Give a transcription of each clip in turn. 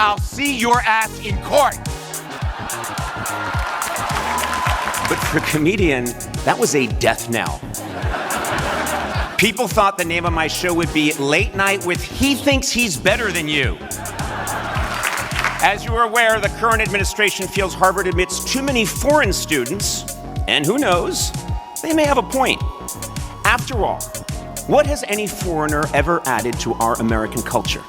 I'll see your ass in court. But for a comedian, that was a death knell. People thought the name of my show would be Late Night with He Thinks He's Better Than You. As you are aware, the current administration feels Harvard admits too many foreign students, and who knows, they may have a point. After all, what has any foreigner ever added to our American culture?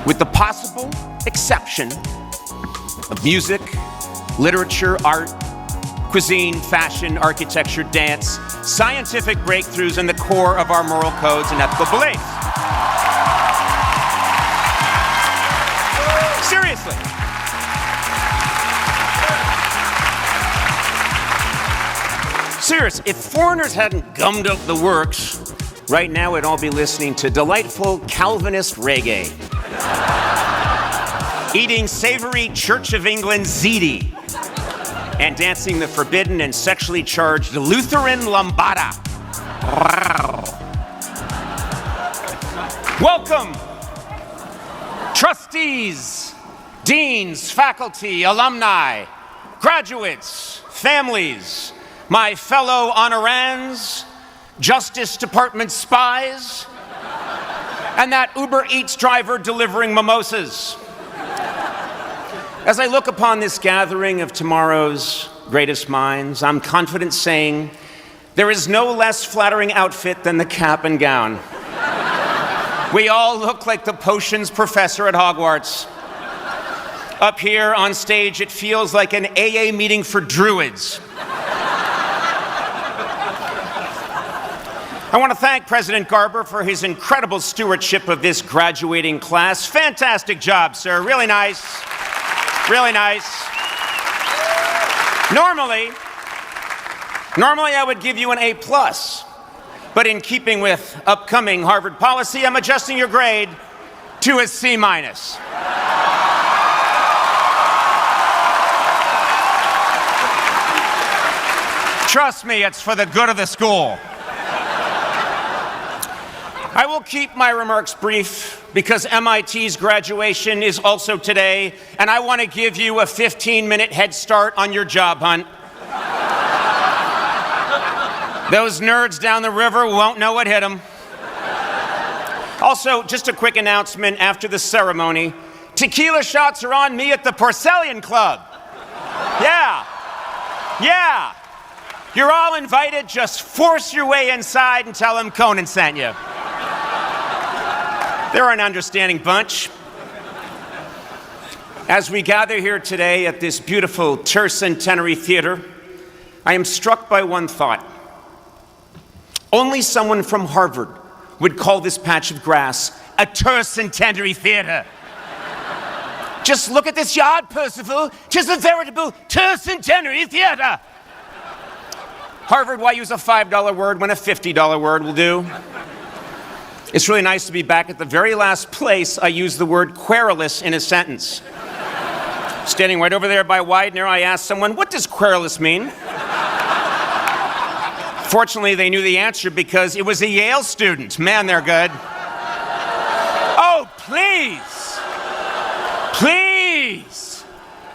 With the possible exception of music, literature, art, cuisine, fashion, architecture, dance, scientific breakthroughs, and the core of our moral codes and ethical beliefs. Seriously. Seriously, if foreigners hadn't gummed up the works, right now we'd all be listening to delightful Calvinist reggae, eating savory Church of England ziti, and dancing the forbidden and sexually charged Lutheran lambada. Welcome, trustees, deans, faculty, alumni, graduates, families, my fellow honorands, Justice Department spies, and that Uber Eats driver delivering mimosas. As I look upon this gathering of tomorrow's greatest minds, I'm confident saying there is no less flattering outfit than the cap and gown. We all look like the potions professor at Hogwarts. Up here on stage, it feels like an AA meeting for druids. I want to thank President Garber for his incredible stewardship of this graduating class. Fantastic job, sir. Really nice. Really nice. Normally I would give you an A+, but in keeping with upcoming Harvard policy, I'm adjusting your grade to a C-. Trust me, it's for the good of the school. I will keep my remarks brief because MIT's graduation is also today, and I want to give you a 15-minute head start on your job hunt. Those nerds down the river won't know what hit them. Also, just a quick announcement after the ceremony. Tequila shots are on me at the Porcelain Club. Yeah. You're all invited. Just force your way inside and tell them Conan sent you. They're an understanding bunch. As we gather here today at this beautiful Tercentenary Theater, I am struck by one thought. Only someone from Harvard would call this patch of grass a Tercentenary Theater. Just look at this yard, Percival. 'Tis a veritable Tercentenary Theater. Harvard, why use a $5 word when a $50 word will do? It's really nice to be back at the very last place I used the word querulous in a sentence. Standing right over there by Widener, I asked someone, what does querulous mean? Fortunately, they knew the answer because it was a Yale student. Man, they're good. Oh, please,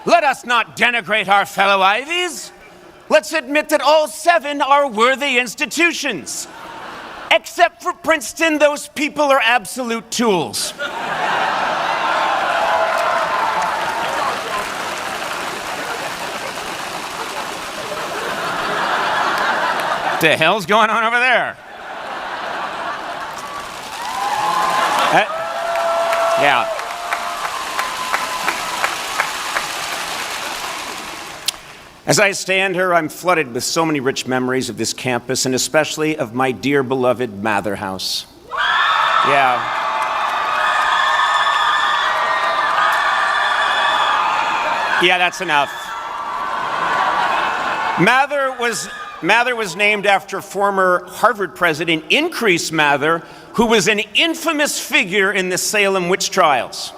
let us not denigrate our fellow Ivies. Let's admit that all 7 are worthy institutions. Except for Princeton, those people are absolute tools. What the hell's going on over there? Yeah. As I stand here, I'm flooded with so many rich memories of this campus, and especially of my dear beloved Mather House. Yeah. Yeah, that's enough. Mather was named after former Harvard president Increase Mather, who was an infamous figure in the Salem witch trials.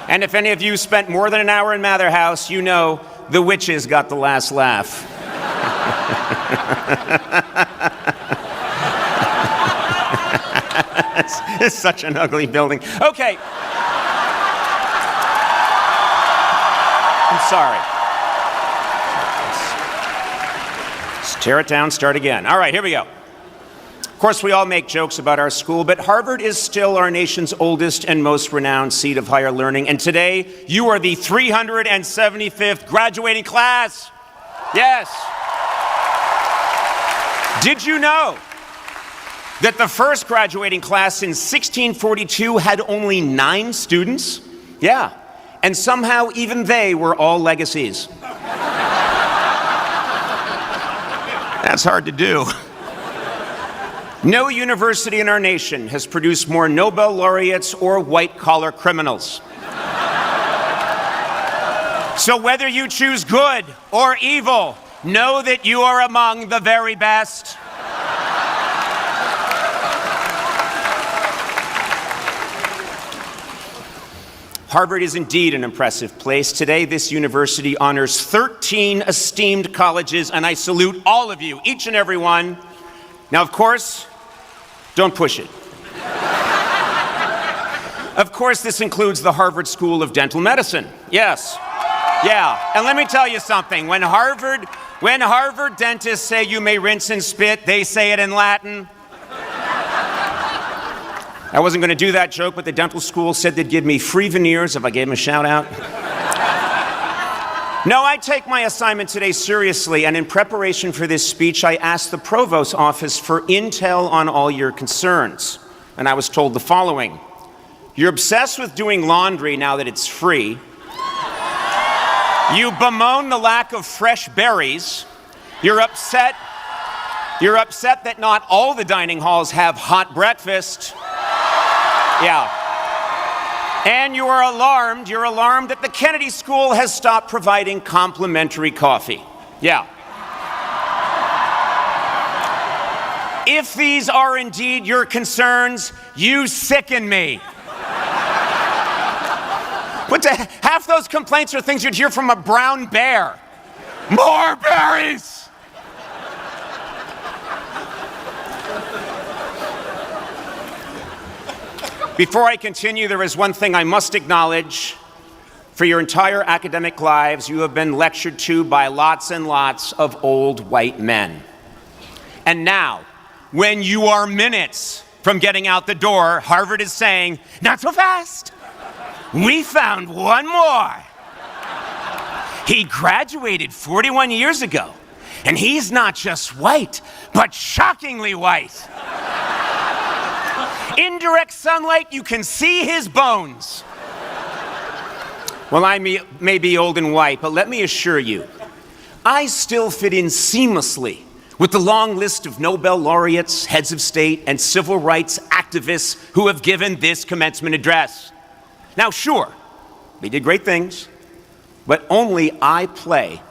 And if any of you spent more than an hour in Mather House, you know the witches got the last laugh. It's such an ugly building. Okay. I'm sorry. Let's tear it down, start again. All right, here we go. Of course, we all make jokes about our school, but Harvard is still our nation's oldest and most renowned seat of higher learning. And today, you are the 375th graduating class. Yes. Did you know that the first graduating class in 1642 had only 9 students? Yeah. And somehow even they were all legacies. That's hard to do. No university in our nation has produced more Nobel laureates or white-collar criminals. So whether you choose good or evil, know that you are among the very best. Harvard is indeed an impressive place. Today, this university honors 13 esteemed colleges, and I salute all of you, each and every one. Now, of course, don't push it. Of course, this includes the Harvard School of Dental Medicine. Yes. Yeah. And let me tell you something. When Harvard dentists say you may rinse and spit, they say it in Latin. I wasn't going to do that joke, but the dental school said they'd give me free veneers if I gave them a shout out. No, I take my assignment today seriously, and in preparation for this speech, I asked the provost's office for intel on all your concerns. And I was told the following. You're obsessed with doing laundry now that it's free. You bemoan the lack of fresh berries. You're upset that not all the dining halls have hot breakfast. Yeah. And you're alarmed that the Kennedy School has stopped providing complimentary coffee. Yeah. If these are indeed your concerns, you sicken me. Half those complaints are things you'd hear from a brown bear. More berries! Before I continue, there is one thing I must acknowledge. For your entire academic lives, you have been lectured to by lots and lots of old white men. And now, when you are minutes from getting out the door, Harvard is saying, not so fast. We found one more. He graduated 41 years ago, and he's not just white, but shockingly white. In direct sunlight, you can see his bones. Well, I may be old and white, but let me assure you, I still fit in seamlessly with the long list of Nobel laureates, heads of state, and civil rights activists who have given this commencement address. Now, sure, they did great things, but only I play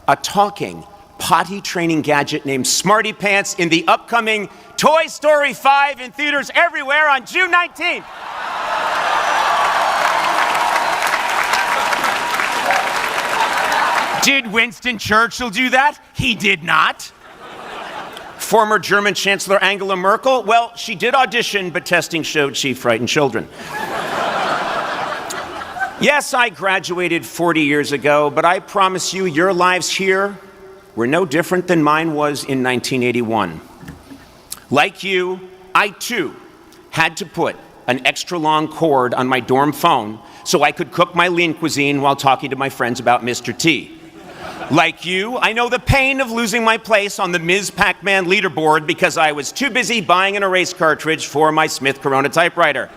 a talking, potty-training gadget named Smarty Pants in the upcoming Toy Story 5 in theaters everywhere on June 19th. Did Winston Churchill do that? He did not. Former German Chancellor Angela Merkel? Well, she did audition, but testing showed she frightened children. Yes, I graduated 40 years ago, but I promise you, your lives here were no different than mine was in 1981. Like you, I too had to put an extra long cord on my dorm phone so I could cook my lean cuisine while talking to my friends about Mr. T. Like you, I know the pain of losing my place on the Ms. Pac-Man leaderboard because I was too busy buying an erase cartridge for my Smith Corona typewriter.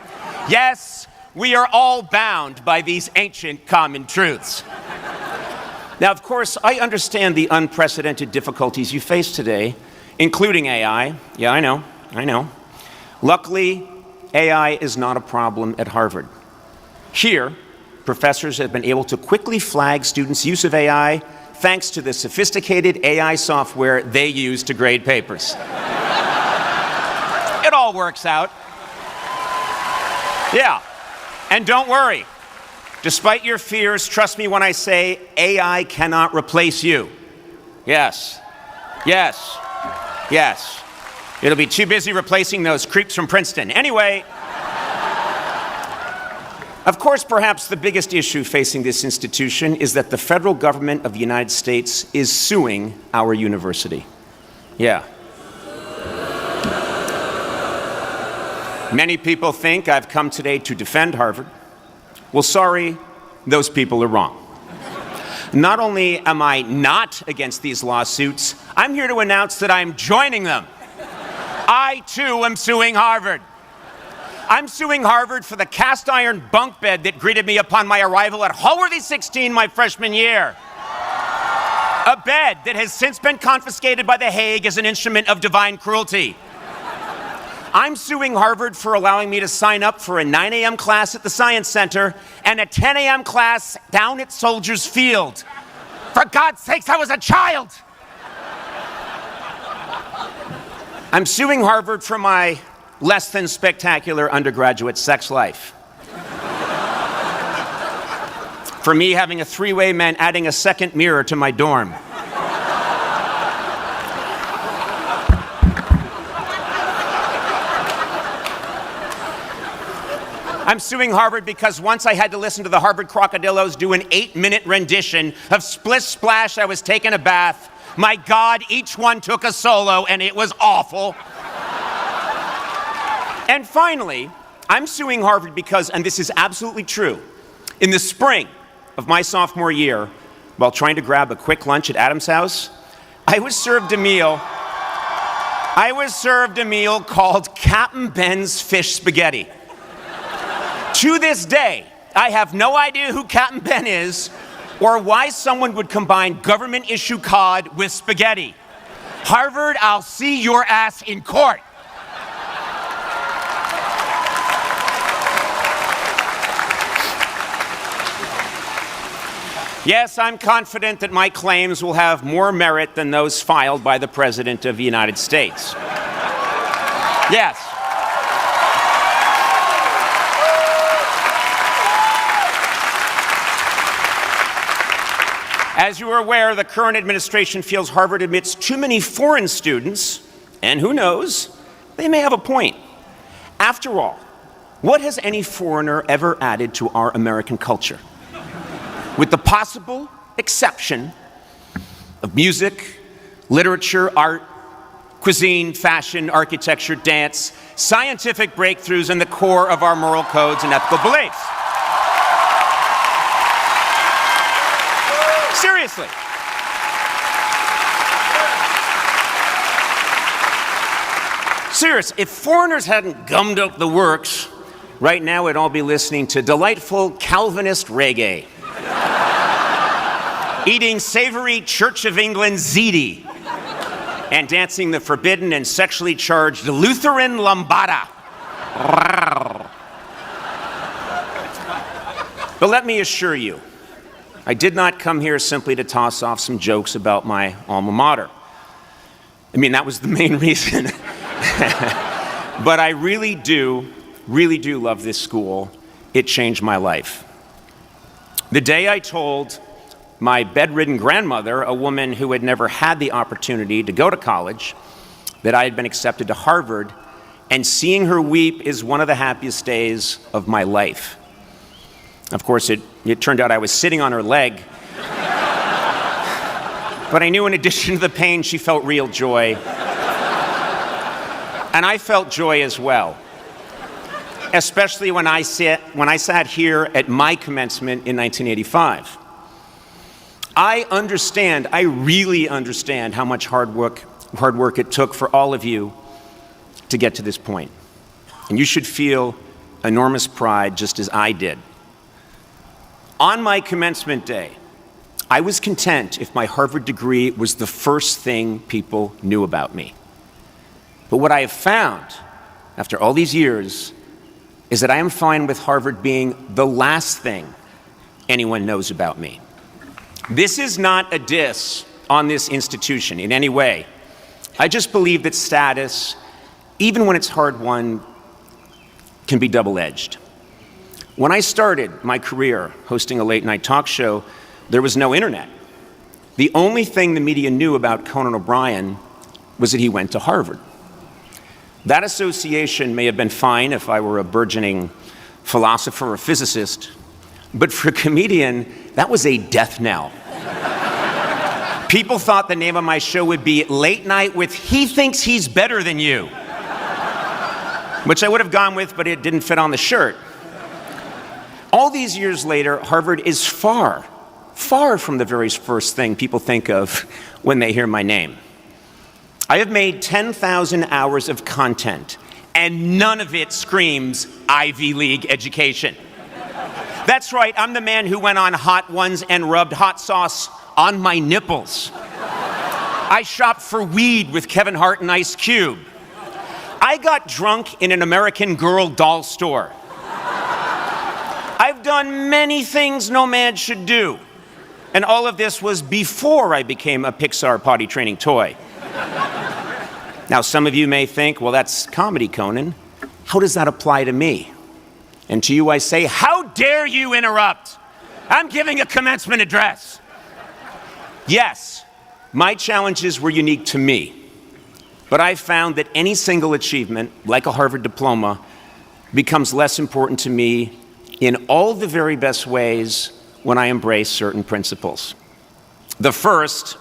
Yes, we are all bound by these ancient common truths. Now, of course, I understand the unprecedented difficulties you face today, including AI. Yeah, I know. Luckily, AI is not a problem at Harvard. Here, professors have been able to quickly flag students' use of AI thanks to the sophisticated AI software they use to grade papers. It all works out. Yeah, and don't worry. Despite your fears, trust me when I say AI cannot replace you. Yes. It'll be too busy replacing those creeps from Princeton. Anyway, Of course, perhaps the biggest issue facing this institution is that the federal government of the United States is suing our university. Yeah. Many people think I've come today to defend Harvard. Well, sorry, those people are wrong. Not only am I not against these lawsuits, I'm here to announce that I'm joining them. I, too, am suing Harvard. I'm suing Harvard for the cast iron bunk bed that greeted me upon my arrival at Hallworthy 16 my freshman year. A bed that has since been confiscated by The Hague as an instrument of divine cruelty. I'm suing Harvard for allowing me to sign up for a 9 a.m. class at the Science Center and a 10 a.m. class down at Soldiers Field. For God's sakes, I was a child! I'm suing Harvard for my less than spectacular undergraduate sex life. For me having a three-way meant adding a second mirror to my dorm. I'm suing Harvard because once I had to listen to the Harvard Crocodillos do an 8-minute rendition of Splish Splash, I Was Taking a Bath. My God, each one took a solo, and it was awful. And finally, I'm suing Harvard because, and this is absolutely true, in the spring of my sophomore year, while trying to grab a quick lunch at Adam's house, I was served a meal called Captain Ben's Fish Spaghetti. To this day, I have no idea who Captain Ben is or why someone would combine government-issue cod with spaghetti. Harvard, I'll see your ass in court. Yes, I'm confident that my claims will have more merit than those filed by the President of the United States. Yes. As you are aware, the current administration feels Harvard admits too many foreign students, and who knows, they may have a point. After all, what has any foreigner ever added to our American culture? With the possible exception of music, literature, art, cuisine, fashion, architecture, dance, scientific breakthroughs, and the core of our moral codes and ethical beliefs. Seriously. Serious. If foreigners hadn't gummed up the works, right now we'd all be listening to delightful Calvinist reggae, eating savory Church of England ziti, and dancing the forbidden and sexually charged Lutheran lambada. But let me assure you, I did not come here simply to toss off some jokes about my alma mater. I mean, that was the main reason. But I really do love this school. It changed my life. The day I told my bedridden grandmother, a woman who had never had the opportunity to go to college, that I had been accepted to Harvard, and seeing her weep is one of the happiest days of my life. Of course, it turned out I was sitting on her leg. But I knew in addition to the pain, she felt real joy. And I felt joy as well. Especially when I sat here at my commencement in 1985. I really understand how much hard work it took for all of you to get to this point. And you should feel enormous pride just as I did. On my commencement day, I was content if my Harvard degree was the first thing people knew about me. But what I have found, after all these years, is that I am fine with Harvard being the last thing anyone knows about me. This is not a diss on this institution in any way. I just believe that status, even when it's hard-won, can be double-edged. When I started my career hosting a late-night talk show, there was no internet. The only thing the media knew about Conan O'Brien was that he went to Harvard. That association may have been fine if I were a burgeoning philosopher or physicist, but for a comedian, that was a death knell. People thought the name of my show would be Late Night with He Thinks He's Better Than You, which I would have gone with, but it didn't fit on the shirt. All these years later, Harvard is far, far from the very first thing people think of when they hear my name. I have made 10,000 hours of content, and none of it screams Ivy League education. That's right, I'm the man who went on Hot Ones and rubbed hot sauce on my nipples. I shopped for weed with Kevin Hart and Ice Cube. I got drunk in an American Girl doll store. I've done many things no man should do. And all of this was before I became a Pixar potty training toy. Now, some of you may think, well, that's comedy, Conan. How does that apply to me? And to you I say, how dare you interrupt? I'm giving a commencement address. Yes, my challenges were unique to me, but I found that any single achievement, like a Harvard diploma, becomes less important to me in all the very best ways when I embrace certain principles. The first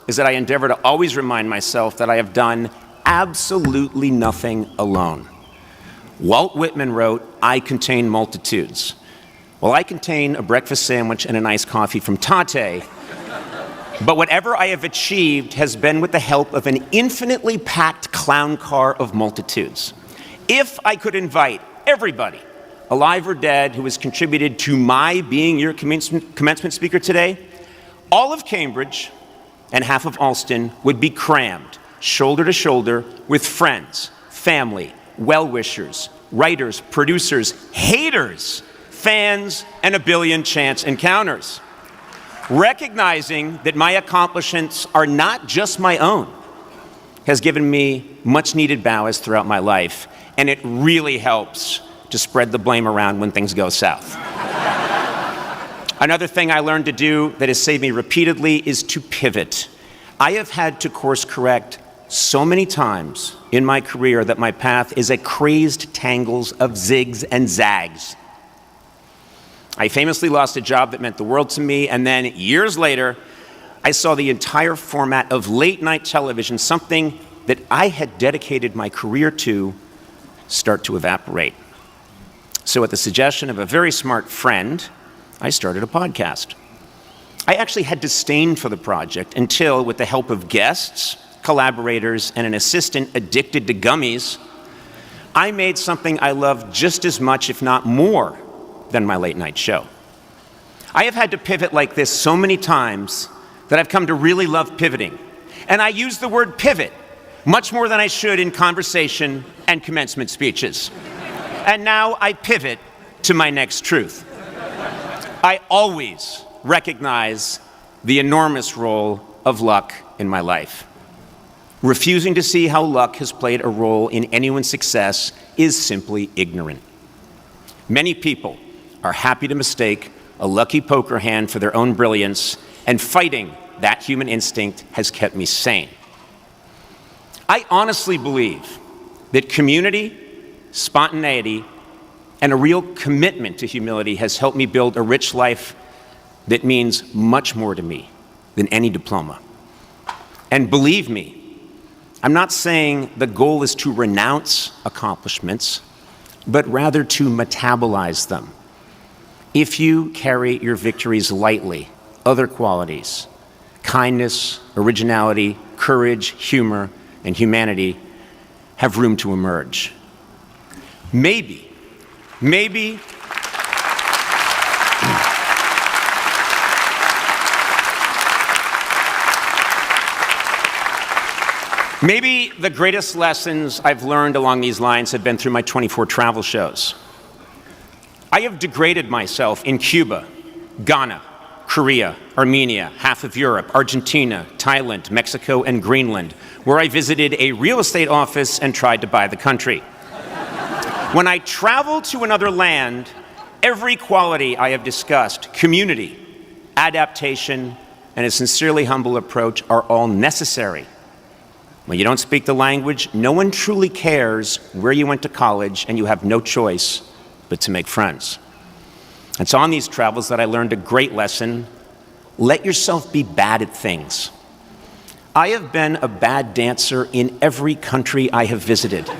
is that I endeavor to always remind myself that I have done absolutely nothing alone. Walt Whitman wrote, "I contain multitudes." Well, I contain a breakfast sandwich and an iced coffee from Tate, but whatever I have achieved has been with the help of an infinitely packed clown car of multitudes. If I could invite everybody, alive or dead, who has contributed to my being your commencement speaker today, all of Cambridge and half of Alston would be crammed, shoulder to shoulder, with friends, family, well-wishers, writers, producers, haters, fans, and a billion chance encounters. Recognizing that my accomplishments are not just my own has given me much-needed ballast throughout my life, and it really helps to spread the blame around when things go south. Another thing I learned to do that has saved me repeatedly is to pivot. I have had to course correct so many times in my career that my path is a crazed tangles of zigs and zags. I famously lost a job that meant the world to me, and then years later, I saw the entire format of late-night television, something that I had dedicated my career to, start to evaporate. So at the suggestion of a very smart friend, I started a podcast. I actually had disdain for the project until, with the help of guests, collaborators, and an assistant addicted to gummies, I made something I loved just as much, if not more, than my late-night show. I have had to pivot like this so many times that I've come to really love pivoting. And I use the word pivot much more than I should in conversation and commencement speeches. And now I pivot to my next truth. I always recognize the enormous role of luck in my life. Refusing to see how luck has played a role in anyone's success is simply ignorant. Many people are happy to mistake a lucky poker hand for their own brilliance, and fighting that human instinct has kept me sane. I honestly believe that community, spontaneity, and a real commitment to humility has helped me build a rich life that means much more to me than any diploma. And believe me, I'm not saying the goal is to renounce accomplishments, but rather to metabolize them. If you carry your victories lightly, other qualities, kindness, originality, courage, humor, and humanity have room to emerge. Maybe, maybe the greatest lessons I've learned along these lines have been through my 24 travel shows. I have degraded myself in Cuba, Ghana, Korea, Armenia, half of Europe, Argentina, Thailand, Mexico, and Greenland, where I visited a real estate office and tried to buy the country. When I travel to another land, every quality I have discussed, community, adaptation, and a sincerely humble approach are all necessary. When you don't speak the language, no one truly cares where you went to college, and you have no choice but to make friends. It's on these travels that I learned a great lesson. Let yourself be bad at things. I have been a bad dancer in every country I have visited.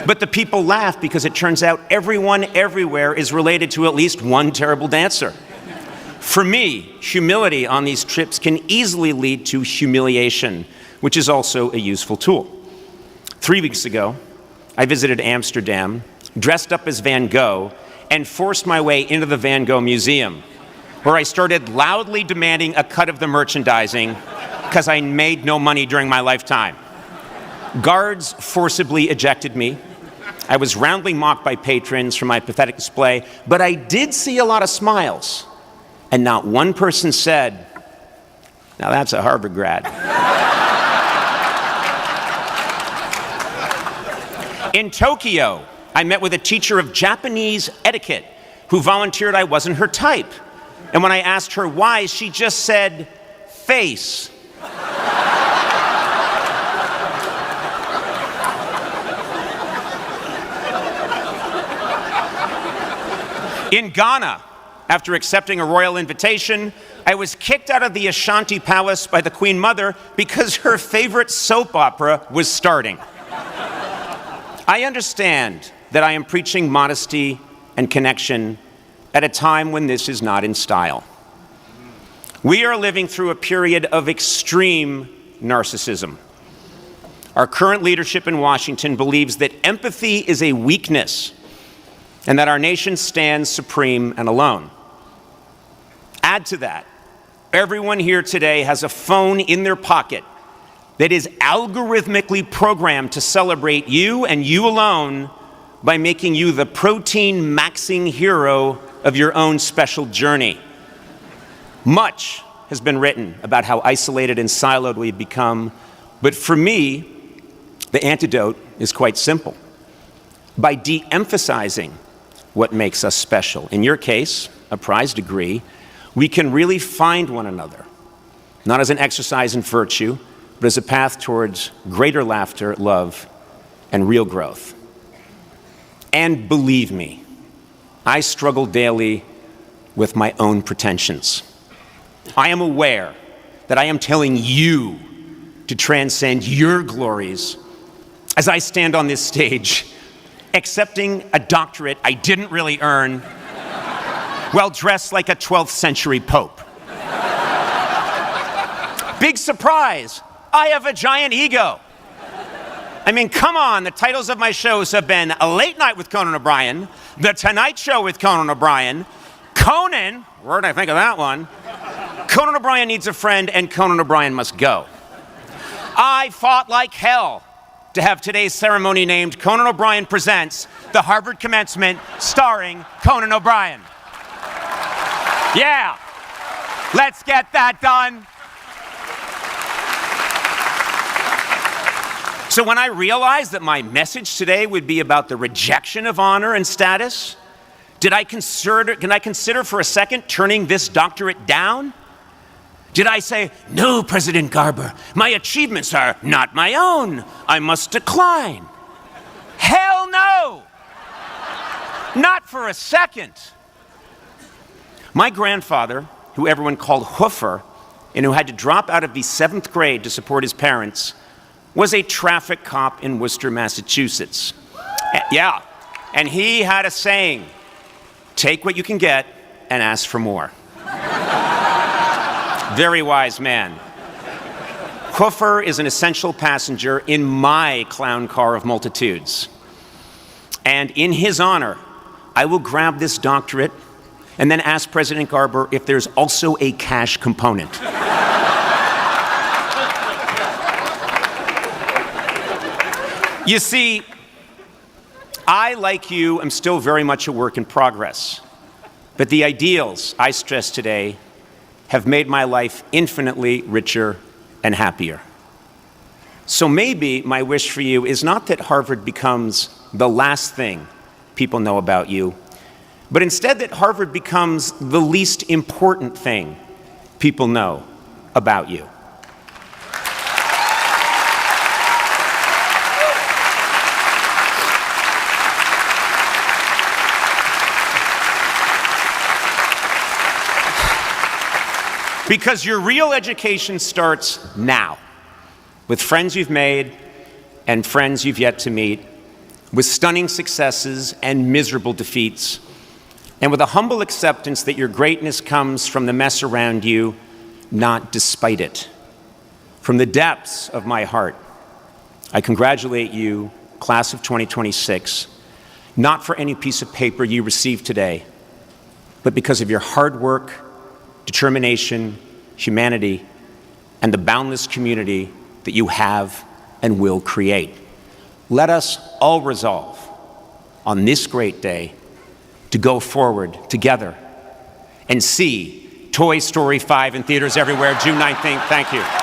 But the people laugh because it turns out everyone everywhere is related to at least one terrible dancer. For me, humility on these trips can easily lead to humiliation, which is also a useful tool. 3 weeks ago, I visited Amsterdam, dressed up as Van Gogh, and forced my way into the Van Gogh Museum, where I started loudly demanding a cut of the merchandising because I made no money during my lifetime. Guards forcibly ejected me. I was roundly mocked by patrons for my pathetic display, but I did see a lot of smiles, and not one person said, "Now that's a Harvard grad." In Tokyo, I met with a teacher of Japanese etiquette who volunteered I wasn't her type. And when I asked her why, she just said, "Face." In Ghana, after accepting a royal invitation, I was kicked out of the Ashanti Palace by the Queen Mother because her favorite soap opera was starting. I understand that I am preaching modesty and connection at a time when this is not in style. We are living through a period of extreme narcissism. Our current leadership in Washington believes that empathy is a weakness and that our nation stands supreme and alone. Add to that, everyone here today has a phone in their pocket that is algorithmically programmed to celebrate you and you alone by making you the protein-maxing hero of your own special journey. Much has been written about how isolated and siloed we've become, but for me, the antidote is quite simple. By de-emphasizing what makes us special, in your case, a prize degree, we can really find one another, not as an exercise in virtue, but as a path towards greater laughter, love, and real growth. And believe me, I struggle daily with my own pretensions. I am aware that I am telling you to transcend your glories as I stand on this stage, accepting a doctorate I didn't really earn, while dressed like a 12th century pope. Big surprise, I have a giant ego. I mean, come on, the titles of my shows have been A Late Night with Conan O'Brien, The Tonight Show with Conan O'Brien, Conan, where did I think of that one? Conan O'Brien Needs a Friend, and Conan O'Brien Must Go. I fought like hell to have today's ceremony named Conan O'Brien Presents the Harvard Commencement starring Conan O'Brien. Yeah, let's get that done. So when I realized that my message today would be about the rejection of honor and status, can I consider for a second turning this doctorate down? Did I say, "No, President Garber, my achievements are not my own. I must decline"? Hell no! Not for a second. My grandfather, who everyone called Hoofer, and who had to drop out of the 7th grade to support his parents, was a traffic cop in Worcester, Massachusetts. Yeah, and he had a saying, "Take what you can get and ask for more." Very wise man. Hoofer is an essential passenger in my clown car of multitudes. And in his honor, I will grab this doctorate and then ask President Garber if there's also a cash component. You see, I, like you, am still very much a work in progress. But the ideals I stress today have made my life infinitely richer and happier. So maybe my wish for you is not that Harvard becomes the last thing people know about you, but instead that Harvard becomes the least important thing people know about you. Because your real education starts now, with friends you've made and friends you've yet to meet, with stunning successes and miserable defeats, and with a humble acceptance that your greatness comes from the mess around you, not despite it. From the depths of my heart, I congratulate you, class of 2026, not for any piece of paper you received today, but because of your hard work, determination, humanity, and the boundless community that you have and will create. Let us all resolve on this great day to go forward together and see Toy Story 5 in theaters everywhere June 19th. Thank you.